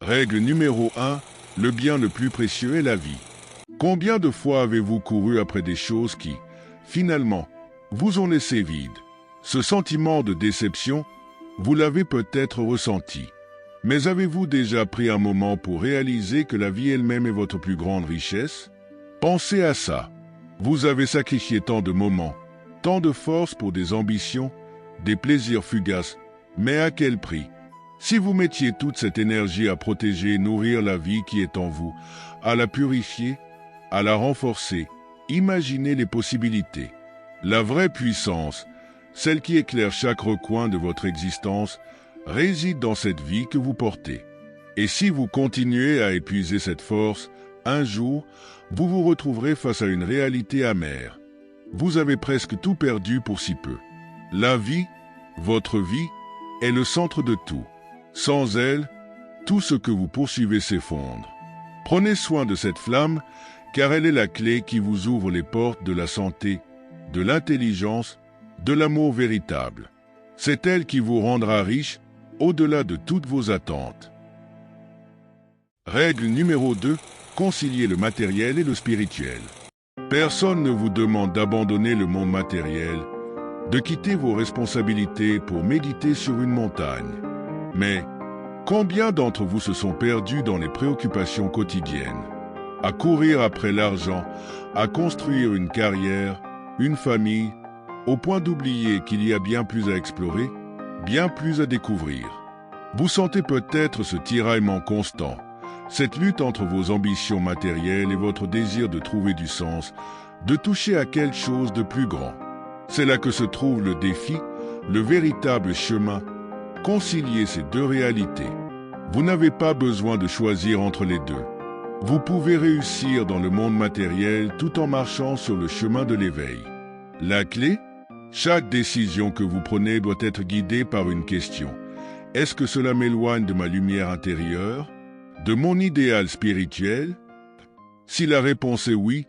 Règle numéro 1. Le bien le plus précieux est la vie. Combien de fois avez-vous couru après des choses qui, finalement, vous ont laissé vide? Ce sentiment de déception, vous l'avez peut-être ressenti. Mais avez-vous déjà pris un moment pour réaliser que la vie elle-même est votre plus grande richesse? Pensez à ça. Vous avez sacrifié tant de moments, tant de force pour des ambitions, des plaisirs fugaces, mais à quel prix? Si vous mettiez toute cette énergie à protéger et nourrir la vie qui est en vous, à la purifier, à la renforcer, imaginez les possibilités. La vraie puissance, celle qui éclaire chaque recoin de votre existence, réside dans cette vie que vous portez. Et si vous continuez à épuiser cette force, un jour, vous vous retrouverez face à une réalité amère. Vous avez presque tout perdu pour si peu. La vie, votre vie, est le centre de tout. Sans elle, tout ce que vous poursuivez s'effondre. Prenez soin de cette flamme, car elle est la clé qui vous ouvre les portes de la santé, de l'intelligence, de l'amour véritable. C'est elle qui vous rendra riche, au-delà de toutes vos attentes. Règle numéro 2. Concilier le matériel et le spirituel. Personne ne vous demande d'abandonner le monde matériel, de quitter vos responsabilités pour méditer sur une montagne. Mais combien d'entre vous se sont perdus dans les préoccupations quotidiennes, à courir après l'argent, à construire une carrière, une famille, au point d'oublier qu'il y a bien plus à explorer, bien plus à découvrir. Vous sentez peut-être ce tiraillement constant, cette lutte entre vos ambitions matérielles et votre désir de trouver du sens, de toucher à quelque chose de plus grand. C'est là que se trouve le défi, le véritable chemin. Concilier ces deux réalités. Vous n'avez pas besoin de choisir entre les deux. Vous pouvez réussir dans le monde matériel tout en marchant sur le chemin de l'éveil. La clé? Chaque décision que vous prenez doit être guidée par une question. Est-ce que cela m'éloigne de ma lumière intérieure? De mon idéal spirituel? Si la réponse est oui,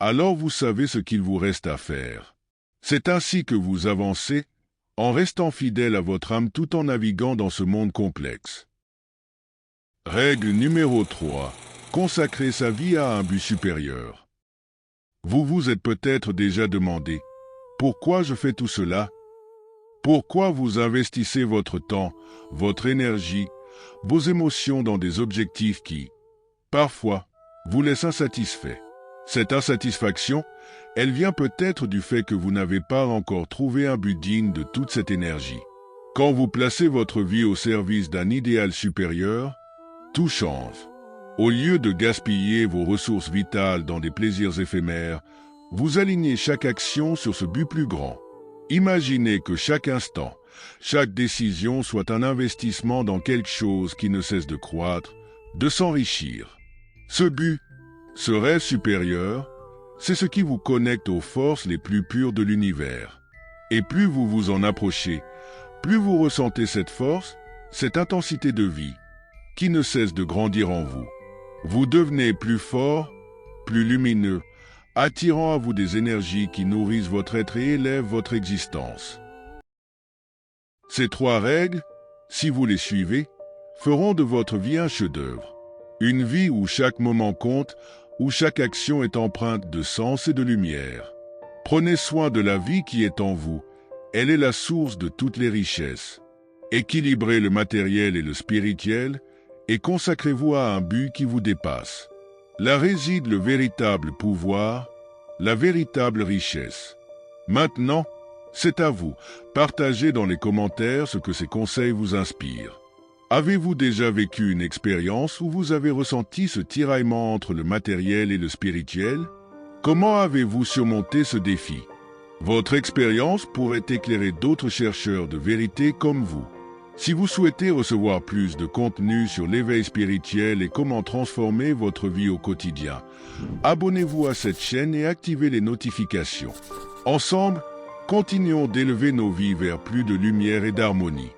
alors vous savez ce qu'il vous reste à faire. C'est ainsi que vous avancez, en restant fidèle à votre âme tout en naviguant dans ce monde complexe. Règle numéro 3. Consacrer sa vie à un but supérieur. Vous vous êtes peut-être déjà demandé « Pourquoi je fais tout cela ?» Pourquoi vous investissez votre temps, votre énergie, vos émotions dans des objectifs qui, parfois, vous laissent insatisfait. Cette insatisfaction, elle vient peut-être du fait que vous n'avez pas encore trouvé un but digne de toute cette énergie. Quand vous placez votre vie au service d'un idéal supérieur, tout change. Au lieu de gaspiller vos ressources vitales dans des plaisirs éphémères, vous alignez chaque action sur ce but plus grand. Imaginez que chaque instant, chaque décision soit un investissement dans quelque chose qui ne cesse de croître, de s'enrichir. Ce but, ce rêve supérieur, c'est ce qui vous connecte aux forces les plus pures de l'univers. Et plus vous vous en approchez, plus vous ressentez cette force, cette intensité de vie, qui ne cesse de grandir en vous. Vous devenez plus fort, plus lumineux, attirant à vous des énergies qui nourrissent votre être et élèvent votre existence. Ces 3 règles, si vous les suivez, feront de votre vie un chef-d'œuvre. Une vie où chaque moment compte, où chaque action est empreinte de sens et de lumière. Prenez soin de la vie qui est en vous. Elle est la source de toutes les richesses. Équilibrez le matériel et le spirituel et consacrez-vous à un but qui vous dépasse. Là réside le véritable pouvoir, la véritable richesse. Maintenant, c'est à vous. Partagez dans les commentaires ce que ces conseils vous inspirent. Avez-vous déjà vécu une expérience où vous avez ressenti ce tiraillement entre le matériel et le spirituel? Comment avez-vous surmonté ce défi? Votre expérience pourrait éclairer d'autres chercheurs de vérité comme vous. Si vous souhaitez recevoir plus de contenu sur l'éveil spirituel et comment transformer votre vie au quotidien, abonnez-vous à cette chaîne et activez les notifications. Ensemble, continuons d'élever nos vies vers plus de lumière et d'harmonie.